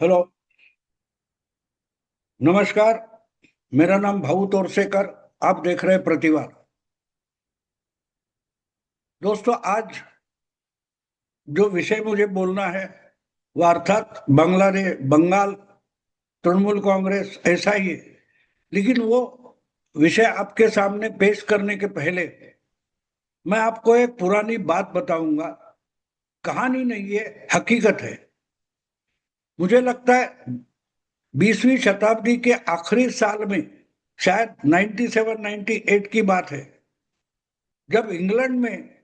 Hello. नमस्कार। मेरा नाम भाऊ तोरसेकर। आप देख रहे हैं प्रतिवाद। दोस्तों, आज जो विषय मुझे बोलना है वह अर्थात बांग्लादेश, बंगाल, तृणमूल कांग्रेस, ऐसा ही है। लेकिन वो विषय आपके सामने पेश करने के पहले मैं आपको एक पुरानी बात बताऊंगा। कहानी नहीं है, हकीकत है। मुझे लगता है 20वीं शताब्दी के आखिरी साल में, शायद 97 98 की बात है, जब इंग्लैंड में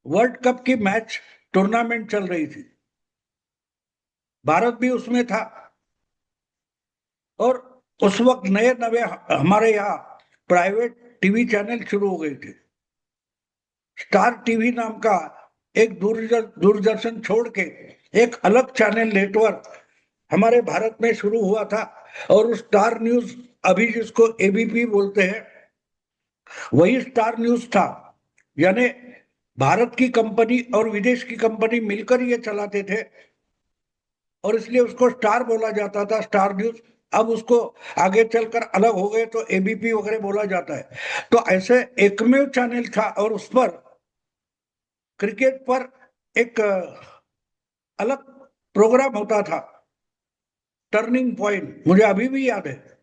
वर्ल्ड कप की मैच टूर्नामेंट चल रही थी। भारत भी उसमें था। और उस वक्त नए नए हमारे यहाँ प्राइवेट टीवी चैनल शुरू हो गए थे। स्टार टीवी नाम का एक दूरदर्शन छोड़ के एक अलग चैनल नेटवर्क हमारे भारत में शुरू हुआ था। और उस स्टार न्यूज, अभी जिसको एबीपी बोलते हैं, वही स्टार न्यूज था। यानी भारत की कंपनी और विदेश की कंपनी मिलकर ये चलाते थे, और इसलिए उसको स्टार बोला जाता था, स्टार न्यूज। अब उसको आगे चलकर अलग हो गए तो एबीपी वगैरह बोला जाता है। तो ऐसे एकमेव चैनल था, और उस पर क्रिकेट पर एक अलग प्रोग्राम होता था, टर्निंग पॉइंट, मुझे अभी भी याद है।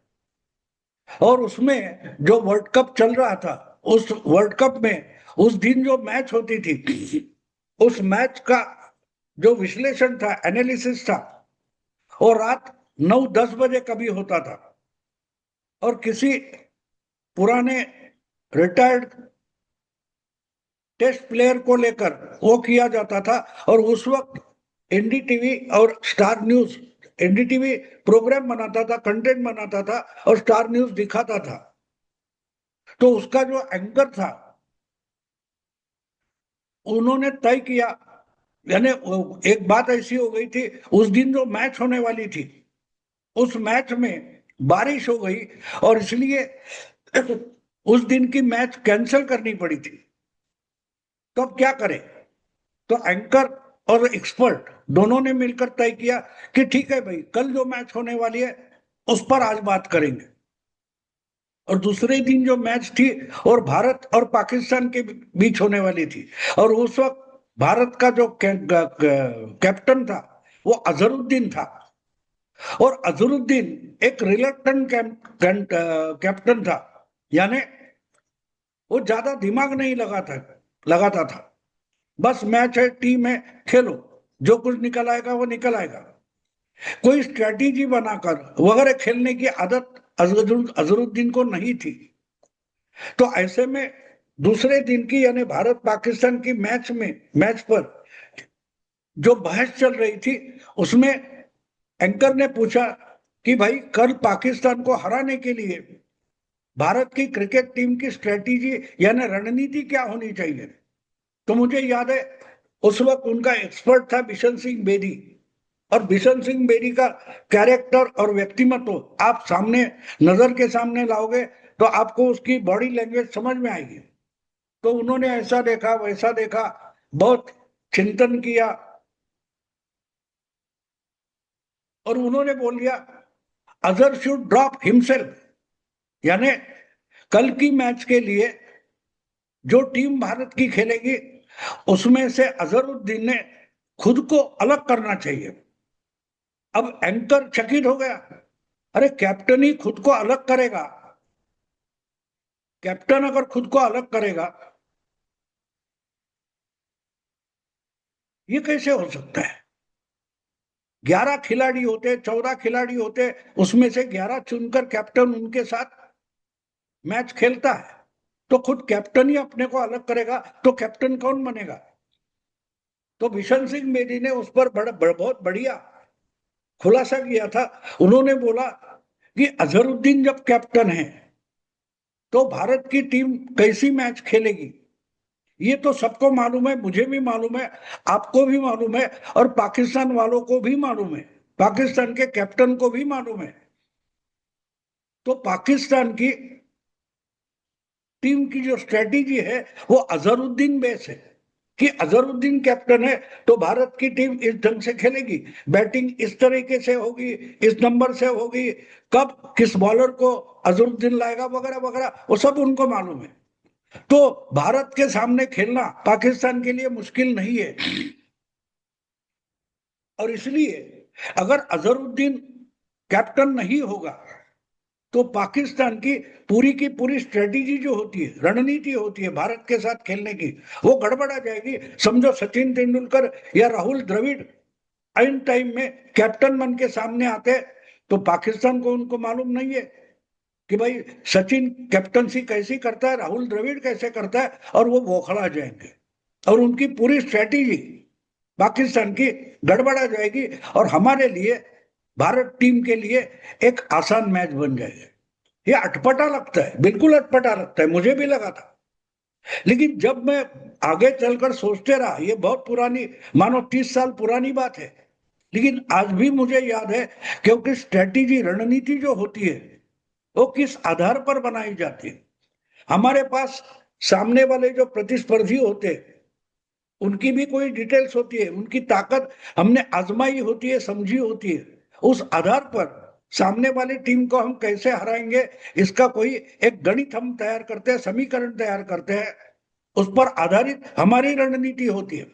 और उसमें जो वर्ल्ड कप चल रहा था, उस वर्ल्ड कप में उस दिन जो मैच होती थी, उस मैच का जो विश्लेषण था, एनालिसिस था, वो रात 9 10 बजे कभी होता था। और किसी पुराने रिटायर्ड टेस्ट प्लेयर को लेकर वो किया जाता था। और उस वक्त एनडीटीवी और स्टार न्यूज, एनडीटीवी प्रोग्राम बनाता था, कंटेंट बनाता था, और स्टार न्यूज दिखाता था। तो उसका जो एंकर था, उन्होंने तय किया। यानी एक बात ऐसी हो गई थी, उस दिन जो मैच होने वाली थी, उस मैच में बारिश हो गई, और इसलिए उस दिन की मैच कैंसिल करनी पड़ी थी। तो अब क्या करें? तो एंकर और एक्सपर्ट दोनों ने मिलकर तय किया कि ठीक है भाई, कल जो मैच होने वाली है उस पर आज बात करेंगे। और दूसरे दिन जो मैच थी, और भारत और पाकिस्तान के बीच होने वाली थी। और उस वक्त भारत का जो कैप्टन था, वो अजहरुद्दीन था। और अजहरुद्दीन एक रिलक्टेंट कैप्टन था। यानी वो ज्यादा दिमाग नहीं लगाता था। बस मैच है, टीम है, खेलो, जो कुछ निकल आएगा वो निकल आएगा। कोई स्ट्रेटेजी बनाकर वगैरह खेलने की आदत अजहरुद्दीन को नहीं थी। तो ऐसे में दूसरे दिन की, यानी भारत पाकिस्तान की मैच पर जो बहस चल रही थी, उसमें एंकर ने पूछा कि भाई, कल पाकिस्तान को हराने के लिए भारत की क्रिकेट टीम की स्ट्रेटेजी यानी रणनीति क्या होनी चाहिए। तो मुझे याद है, उस वक्त उनका एक्सपर्ट था बिशन सिंह बेदी। और बिशन सिंह बेदी का कैरेक्टर और व्यक्तिमत्व आप सामने, नजर के सामने लाओगे, तो आपको उसकी बॉडी लैंग्वेज समझ में आएगी। तो उन्होंने ऐसा देखा, वैसा देखा, बहुत चिंतन किया, और उन्होंने बोल दिया, अजहर शुड ड्रॉप हिमसेल्फ। यानी कल की मैच के लिए जो टीम भारत की खेलेगी, उसमें से अजहरुद्दीन ने खुद को अलग करना चाहिए। अब एंकर चकित हो गया। अरे, कैप्टन ही खुद को अलग करेगा? कैप्टन अगर खुद को अलग करेगा, ये कैसे हो सकता है? 11 खिलाड़ी होते, 14 खिलाड़ी होते, उसमें से 11 चुनकर कैप्टन उनके साथ मैच खेलता है। तो खुद कैप्टन ही अपने को अलग करेगा, तो कैप्टन कौन बनेगा? तो बिशन सिंह बेदी ने उस पर बहुत बढ़िया खुलासा किया था। उन्होंने बोला कि अजहरुद्दीन जब कैप्टन है, तो भारत की टीम कैसी मैच खेलेगी, ये तो सबको मालूम है, मुझे भी मालूम है, आपको भी मालूम है, और पाकिस्तान वालों को भी मालूम है, पाकिस्तान के कैप्टन को भी मालूम है। तो पाकिस्तान की टीम की जो स्ट्रेटेजी है, वो अजहरुद्दीन बेस है। कि अजहरुद्दीन कैप्टन है तो भारत की टीम इस ढंग से खेलेगी, बैटिंग इस तरीके से होगी, इस नंबर से होगी, कब किस बॉलर को अजहरुद्दीन लाएगा वगैरह वगैरह, वो सब उनको मालूम है। तो भारत के सामने खेलना पाकिस्तान के लिए मुश्किल नहीं है। और इसलिए अगर अजहरुद्दीन कैप्टन नहीं होगा तो पाकिस्तान की पूरी स्ट्रेटेजी जो होती है, रणनीति होती है भारत के साथ खेलने की, वो गड़बड़ा जाएगी। समझो सचिन तेंदुलकर या राहुल द्रविड़ आइन टाइम में कैप्टन बन के सामने आते, तो पाकिस्तान को उनको मालूम नहीं है कि भाई सचिन कैप्टनसी कैसी करता है, राहुल द्रविड़ कैसे करता है, और वो बौखला जाएंगे और उनकी पूरी स्ट्रेटेजी पाकिस्तान की गड़बड़ा जाएगी और हमारे लिए, भारत टीम के लिए एक आसान मैच बन जाएगा। ये अटपटा लगता है, बिल्कुल अटपटा लगता है, मुझे भी लगा था। लेकिन जब मैं आगे चलकर सोचते रहा, ये बहुत पुरानी, मानो 30 साल पुरानी बात है, लेकिन आज भी मुझे याद है, क्योंकि स्ट्रेटेजी, रणनीति जो होती है वो किस आधार पर बनाई जाती है। हमारे पास सामने वाले जो प्रतिस्पर्धी होते हैं उनकी भी कोई डिटेल्स होती है, उनकी ताकत हमने आजमाई होती है, समझी होती है। उस आधार पर सामने वाली टीम को हम कैसे हराएंगे, इसका कोई एक गणित हम तैयार करते हैं, समीकरण तैयार करते हैं, उस पर आधारित हमारी रणनीति होती है।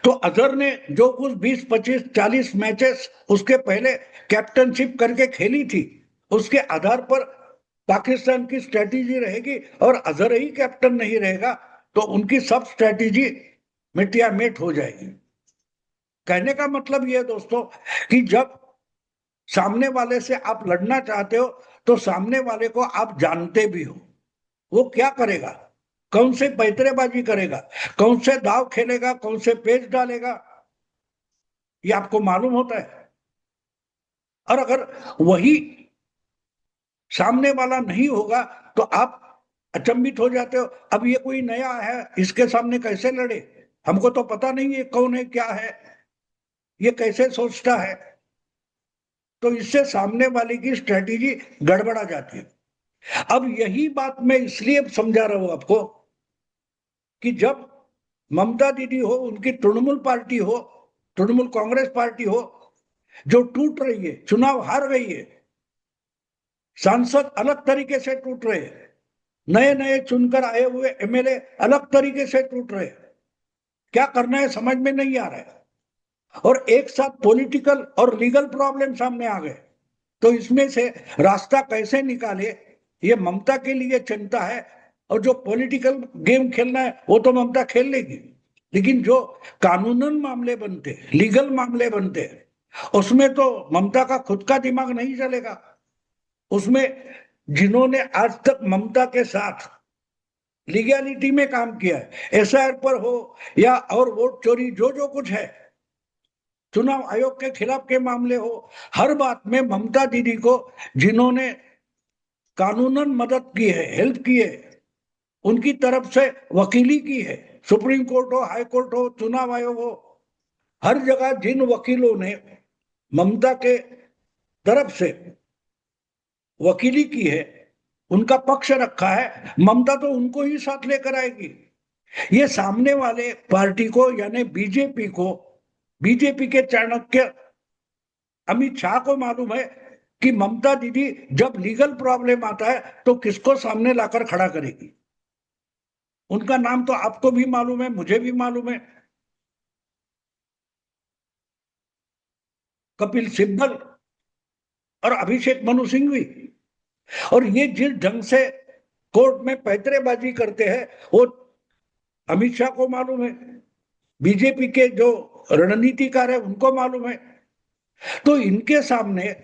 तो अजहर ने जो कुछ 20, 25, 40 मैचेस उसके पहले कैप्टनशिप करके खेली थी, उसके आधार पर पाकिस्तान की स्ट्रेटेजी रहेगी, और अजहर ही कैप्टन नहीं रहेगा तो उनकी सब स्ट्रेटेजी मिटिया मिट हो जाएगी। कहने का मतलब यह दोस्तों कि जब सामने वाले से आप लड़ना चाहते हो तो सामने वाले को आप जानते भी हो, वो क्या करेगा, कौन से पैतरेबाजी करेगा, कौन से दाव खेलेगा, कौन से पेच डालेगा, ये आपको मालूम होता है। और अगर वही सामने वाला नहीं होगा तो आप अचंभित हो जाते हो, अब ये कोई नया है, इसके सामने कैसे लड़े, हमको तो पता नहीं है कौन है, क्या है, ये कैसे सोचता है। तो इससे सामने वाले की स्ट्रेटेजी गड़बड़ा जाती है। अब यही बात मैं इसलिए समझा रहा हूं आपको कि जब ममता दीदी हो, उनकी तृणमूल पार्टी हो, तृणमूल कांग्रेस पार्टी हो, जो टूट रही है, चुनाव हार गई है, सांसद अलग तरीके से टूट रहे हैं, नए नए चुनकर आए हुए एमएलए अलग तरीके से टूट रहे हैं, क्या करना है समझ में नहीं आ रहा है, और एक साथ पॉलिटिकल और लीगल प्रॉब्लम सामने आ गए। तो इसमें से रास्ता कैसे निकाले, ये ममता के लिए चिंता है। और जो पॉलिटिकल गेम खेलना है वो तो ममता खेल लेगी, लेकिन जो कानूनन मामले बनते, लीगल मामले बनते, उसमें तो ममता का खुद का दिमाग नहीं चलेगा। उसमें जिन्होंने आज तक ममता के साथ लीगैलिटी में काम किया है, एसआईआर पर हो या और वोट चोरी, जो जो कुछ है, चुनाव आयोग के खिलाफ के मामले हो, हर बात में ममता दीदी को जिन्होंने कानूनन मदद की है, हेल्प की है, उनकी तरफ से वकीली की है, सुप्रीम कोर्ट हो, हाई कोर्ट हो, चुनाव आयोग हो, हर जगह जिन वकीलों ने ममता के तरफ से वकीली की है, उनका पक्ष रखा है, ममता तो उनको ही साथ लेकर आएगी। ये सामने वाले पार्टी को, यानी बीजेपी को, बीजेपी के चाणक्य अमित शाह को मालूम है कि ममता दीदी जब लीगल प्रॉब्लम आता है तो किसको सामने लाकर खड़ा करेगी। उनका नाम तो आपको भी मालूम है, मुझे भी मालूम है, कपिल सिब्बल और अभिषेक मनु सिंघवी। और ये जिस ढंग से कोर्ट में पैतरेबाजी करते हैं वो अमित शाह को मालूम है, बीजेपी के जो रणनीतिकार है उनको मालूम है। तो इनके सामने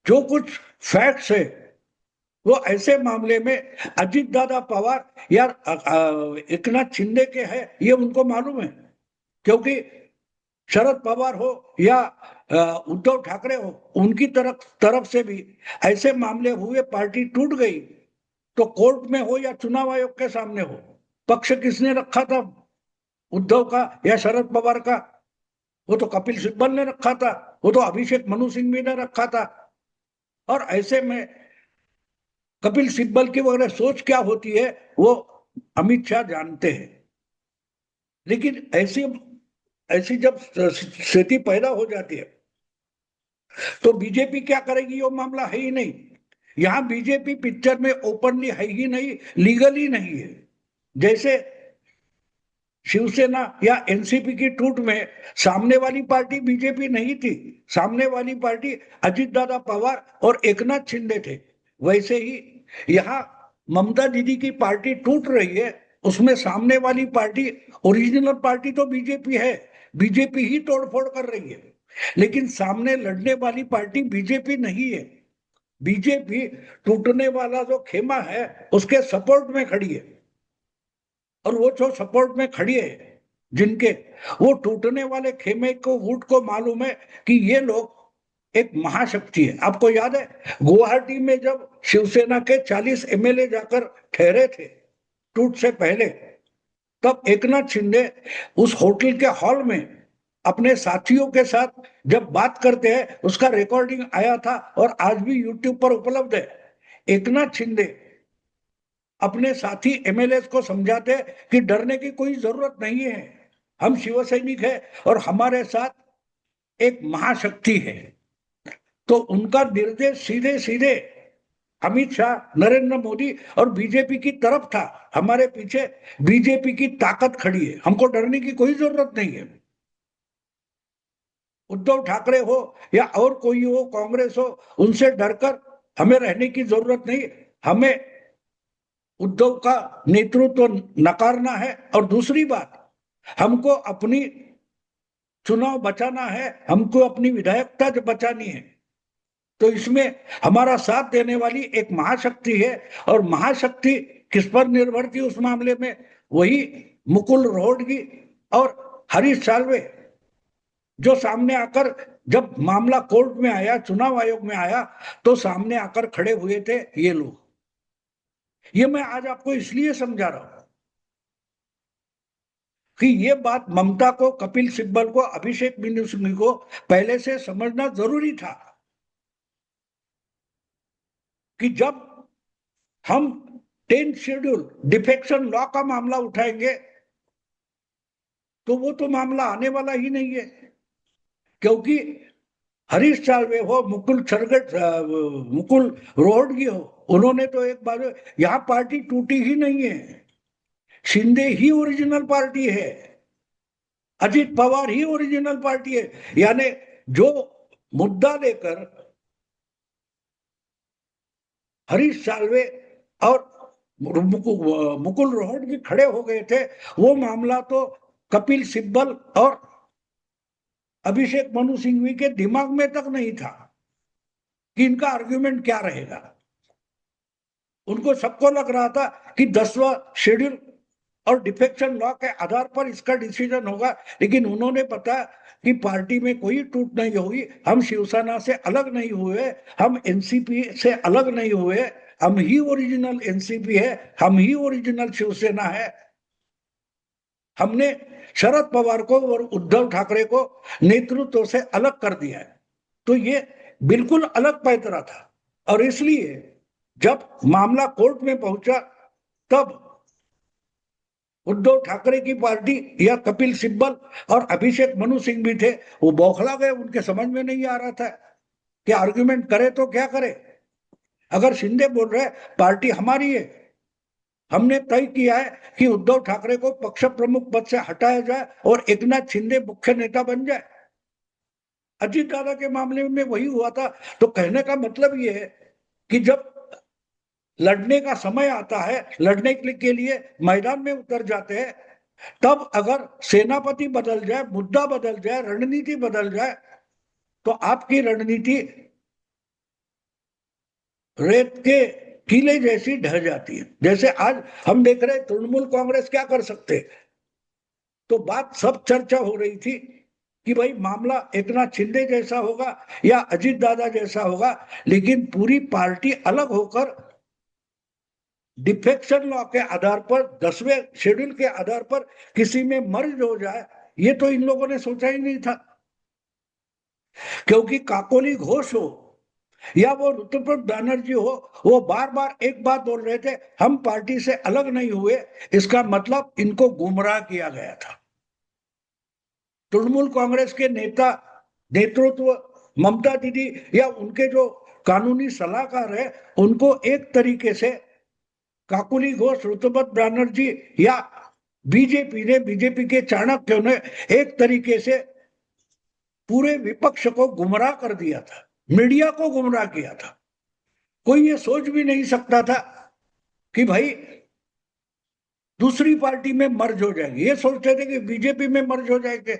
जो कुछ फैक्ट्स है वो ऐसे मामले में अजीत दादा पवार या एकनाथ शिंदे के है, ये उनको मालूम है, क्योंकि शरद पवार हो या उद्धव ठाकरे हो, उनकी तरफ तरफ से भी ऐसे मामले हुए, पार्टी टूट गई तो कोर्ट में हो या चुनाव आयोग के सामने हो, पक्ष किसने रखा था, उद्धव का या शरद पवार का, वो तो कपिल सिब्बल ने रखा था, वो तो अभिषेक मनु सिंघवी ने रखा था। और ऐसे में कपिल सिब्बल की वगैरह सोच क्या होती है वो अमित शाह जानते हैं। लेकिन ऐसी ऐसी जब स्थिति पैदा हो जाती है तो बीजेपी क्या करेगी, वो मामला है ही नहीं। यहां बीजेपी पिक्चर में ओपनली है ही नहीं, लीगली नहीं है। जैसे शिवसेना या एनसीपी की टूट में सामने वाली पार्टी बीजेपी नहीं थी, सामने वाली पार्टी अजित दादा पवार और एकनाथ शिंदे थे, वैसे ही यहाँ ममता दीदी की पार्टी टूट रही है, उसमें सामने वाली पार्टी, ओरिजिनल पार्टी तो बीजेपी है, बीजेपी ही तोड़फोड़ कर रही है, लेकिन सामने लड़ने वाली पार्टी बीजेपी नहीं है। बीजेपी टूटने वाला जो खेमा है उसके सपोर्ट में खड़ी है, और वो जो सपोर्ट में खड़ी है जिनके, वो टूटने वाले खेमे को, वोट को मालूम है कि ये लोग एक महाशक्ति है। आपको याद है गुवाहाटी में जब शिवसेना के 40 एमएलए जाकर ठहरे थे टूट से पहले, तब एकनाथ शिंदे उस होटल के हॉल में अपने साथियों के साथ जब बात करते हैं, उसका रिकॉर्डिंग आया था और आज भी यूट्यूब पर उपलब्ध है। एकनाथ शिंदे अपने साथी एमएलए को समझाते हैं कि डरने की कोई जरूरत नहीं है, हम शिव सैनिक है और हमारे साथ एक महाशक्ति है। तो उनका निर्देश सीधे सीधे अमित शाह, नरेंद्र मोदी और बीजेपी की तरफ था, हमारे पीछे बीजेपी की ताकत खड़ी है, हमको डरने की कोई जरूरत नहीं है। उद्धव ठाकरे हो या और कोई हो, कांग्रेस हो, उनसे डरकर हमें रहने की जरूरत नहीं। हमें उद्धव का नेतृत्व नकारना है, और दूसरी बात, हमको अपनी चुनाव बचाना है, हमको अपनी विधायकता बचानी है। तो इसमें हमारा साथ देने वाली एक महाशक्ति है, और महाशक्ति किस पर निर्भर थी उस मामले में, वही मुकुल रोहतगी और हरीश साल्वे, जो सामने आकर जब मामला कोर्ट में आया, चुनाव आयोग में आया, तो सामने आकर खड़े हुए थे ये लोग। ये मैं आज आपको इसलिए समझा रहा हूं कि ये बात ममता को, कपिल सिब्बल को, अभिषेक मनु सिंह को पहले से समझना जरूरी था कि जब हम 10 शेड्यूल डिफेक्शन लॉ का मामला उठाएंगे तो वो तो मामला आने वाला ही नहीं है, क्योंकि हरीश साल्वे हो, मुकुल रोहतगी हो, उन्होंने तो एक बार, यहां पार्टी टूटी ही नहीं है, शिंदे ही ओरिजिनल पार्टी है, अजित पवार ही ओरिजिनल पार्टी है। यानी जो मुद्दा लेकर हरीश साल्वे और मुकुल रोहतगी खड़े हो गए थे, वो मामला तो कपिल सिब्बल और अभिषेक मनु सिंघवी के दिमाग में तक नहीं था कि इनका आर्ग्यूमेंट क्या रहेगा। उनको सबको लग रहा था कि 10वां शेड्यूल और डिफेक्शन लॉ के आधार पर इसका डिसीजन होगा, लेकिन उन्होंने पता कि पार्टी में कोई टूट नहीं हुई, हम शिवसेना से अलग नहीं हुए, हम एनसीपी से अलग नहीं हुए, हम ही ओरिजिनल एनसीपी है, हम ही ओरिजिनल शिवसेना है। हमने शरद पवार को और उद्धव ठाकरे को नेतृत्व से अलग कर दिया है। तो ये बिल्कुल अलग पैतरा था, और इसलिए जब मामला कोर्ट में पहुंचा तब उद्धव ठाकरे की पार्टी या कपिल सिब्बल और अभिषेक मनु सिंह भी थे, वो बौखला गए, उनके समझ में नहीं आ रहा था कि आर्ग्यूमेंट करे तो क्या करे। अगर शिंदे बोल रहे पार्टी हमारी है, हमने तय किया है कि उद्धव ठाकरे को पक्ष प्रमुख पद से हटाया जाए और एकनाथ शिंदे मुख्य नेता बन जाए। अजीत दादा के मामले में वही हुआ था। तो कहने का मतलब ये है कि जब लड़ने का समय आता है, लड़ने के लिए मैदान में उतर जाते हैं, तब अगर सेनापति बदल जाए, मुद्दा बदल जाए, रणनीति बदल जाए, तो आपकी रणनीति रेत के कीले जैसी ढह जाती है। जैसे आज हम देख रहे हैं तृणमूल कांग्रेस क्या कर सकते, तो बात सब चर्चा हो रही थी कि भाई मामला एकनाथ शिंदे जैसा होगा या अजीत दादा जैसा होगा, लेकिन पूरी पार्टी अलग होकर डिफेक्शन लॉ के आधार पर, 10वें शेड्यूल के आधार पर किसी में मर्ज हो जाए, ये तो इन लोगों ने सोचा ही नहीं था। क्योंकि काकोली घोष हो या वो ऋतुपर्णा बैनर्जी हो, वो बार बार एक बात बोल रहे थे, हम पार्टी से अलग नहीं हुए, इसका मतलब इनको गुमराह किया गया था। तृणमूल कांग्रेस के नेतृत्व ममता दीदी या उनके जो कानूनी सलाहकार है उनको एक तरीके से काकुली घोष, ऋतुपत बनर्जी या बीजेपी के चाणक्यों ने एक तरीके से पूरे विपक्ष को गुमराह कर दिया था, मीडिया को गुमराह किया था। कोई ये सोच भी नहीं सकता था कि भाई दूसरी पार्टी में मर्ज हो जाएंगे, ये सोचते थे कि बीजेपी में मर्ज हो जाएंगे।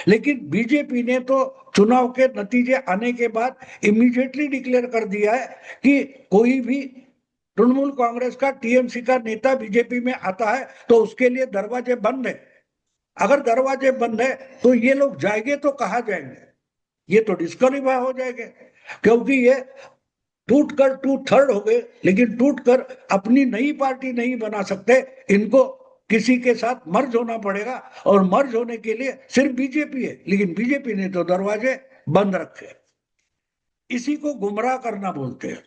लेकिन बीजेपी ने तो चुनाव के नतीजे आने के बाद इमीडिएटली डिक्लेयर कर दिया है कि कोई भी तृणमूल कांग्रेस का, टीएमसी का नेता बीजेपी में आता है तो उसके लिए दरवाजे बंद है। अगर दरवाजे बंद है तो ये लोग जाएंगे तो कहाँ जाएंगे, ये तो डिस्क्वालीफाई हो जाएंगे, क्योंकि ये टूटकर 2/3 हो गए, लेकिन टूटकर अपनी नई पार्टी नहीं बना सकते, इनको किसी के साथ मर्ज होना पड़ेगा। और मर्ज होने के लिए सिर्फ बीजेपी है, लेकिन बीजेपी ने तो दरवाजे बंद रखे। इसी को गुमराह करना बोलते हैं।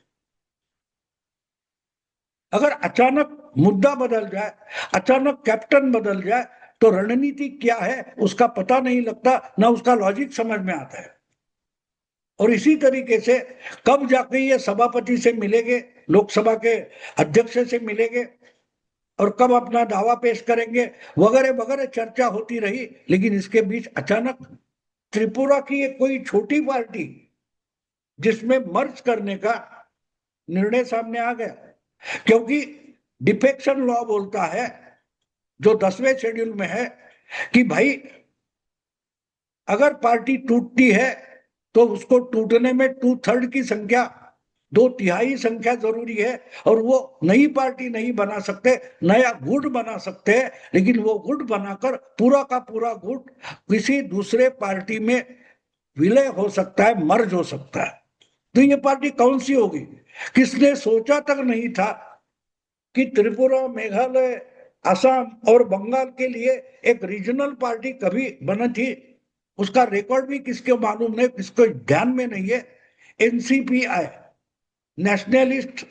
अगर अचानक मुद्दा बदल जाए, अचानक कैप्टन बदल जाए, तो रणनीति क्या है उसका पता नहीं लगता, ना उसका लॉजिक समझ में आता है। और इसी तरीके से कब जाके ये सभापति से मिलेंगे, लोकसभा के अध्यक्ष से मिलेंगे और कब अपना दावा पेश करेंगे वगैरह वगैरह चर्चा होती रही। लेकिन इसके बीच अचानक त्रिपुरा की एक कोई छोटी पार्टी जिसमें मर्ज करने का निर्णय सामने आ गया, क्योंकि डिफेक्शन लॉ बोलता है, जो 10वें शेड्यूल में है, कि भाई अगर पार्टी टूटती है तो उसको टूटने में 2/3 की संख्या, 2/3 संख्या जरूरी है। और वो नई पार्टी नहीं बना सकते, नया गुट बना सकते हैं, लेकिन वो गुट बनाकर पूरा का पूरा गुट किसी दूसरे पार्टी में विलय हो सकता है, मर्ज हो सकता है। तो ये पार्टी कौन सी होगी? किसने सोचा तक नहीं था कि त्रिपुरा, मेघालय, असम और बंगाल के लिए एक रीजनल पार्टी कभी बनी थी। उसका रिकॉर्ड भी किसके मालूम नहीं, किसको ध्यान में नहीं है। NCPI, nationalist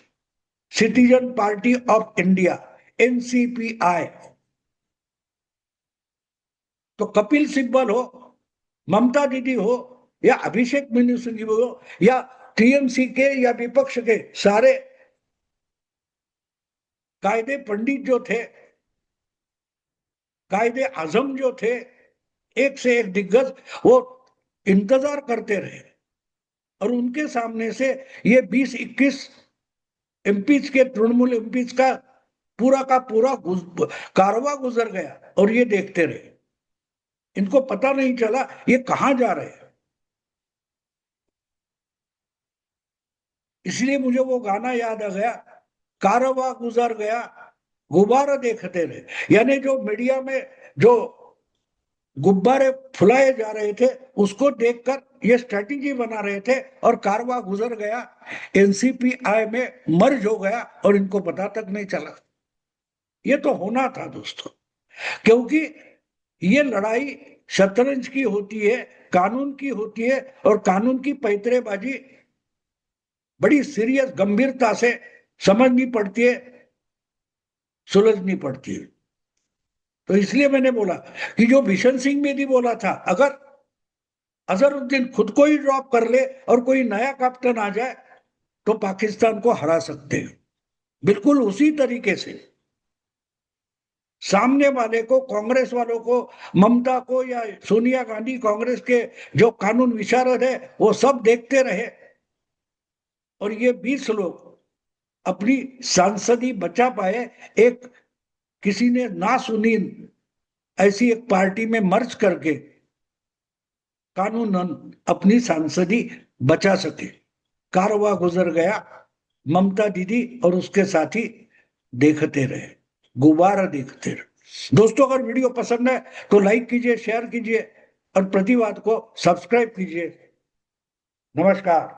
citizen party of India, NCPI. तो कपिल सिब्बल हो, ममता दीदी हो, या अभिषेक मनु सिंह हो, या टीएमसी के या विपक्ष के सारे कायदे पंडित जो थे, कायदे आजम जो थे, एक से एक दिग्गज, वो इंतजार करते रहे। और उनके सामने से ये 20-21 एमपीज के, तृणमूल एमपीज का पूरा कारवा गुजर गया और ये देखते रहे। इनको पता नहीं चला ये कहां जा रहे हैं। इसलिए मुझे वो गाना याद आ गया, कारवा गुजर गया गुब्बारा देखते रहे। यानी जो मीडिया में जो गुब्बारे फुलाए जा रहे थे उसको देखकर ये स्ट्रेटेजी बना रहे थे, और कारवा गुजर गया, एनसीपीआई में मर्ज हो गया और इनको पता तक नहीं चला। ये तो होना था दोस्तों, क्योंकि ये लड़ाई शतरंज की होती है, कानून की होती है, और कानून की पैंतरेबाजी बड़ी सीरियस गंभीरता से समझनी पड़ती है, सुलझनी पड़ती है। तो इसलिए मैंने बोला कि जो बिशन सिंह बेदी बोला था, अगर अजहरुद्दीन खुद को ही ड्रॉप कर ले और कोई नया कैप्टन आ जाए तो पाकिस्तान को हरा सकते हैं, बिल्कुल उसी तरीके से सामने वाले को, कांग्रेस वालों को, ममता को या सोनिया गांधी, कांग्रेस के जो कानून विशारद है, वो सब देखते रहे और ये 20 लोग अपनी सांसदी बचा पाए। एक किसी ने ना सुनी ऐसी एक पार्टी में मर्ज करके कानूनन अपनी सांसदी बचा सके। कारवा गुजर गया, ममता दीदी और उसके साथी देखते रहे, गुब्बारा देखते रहे। दोस्तों, अगर वीडियो पसंद है तो लाइक कीजिए, शेयर कीजिए और प्रतिवाद को सब्सक्राइब कीजिए। नमस्कार।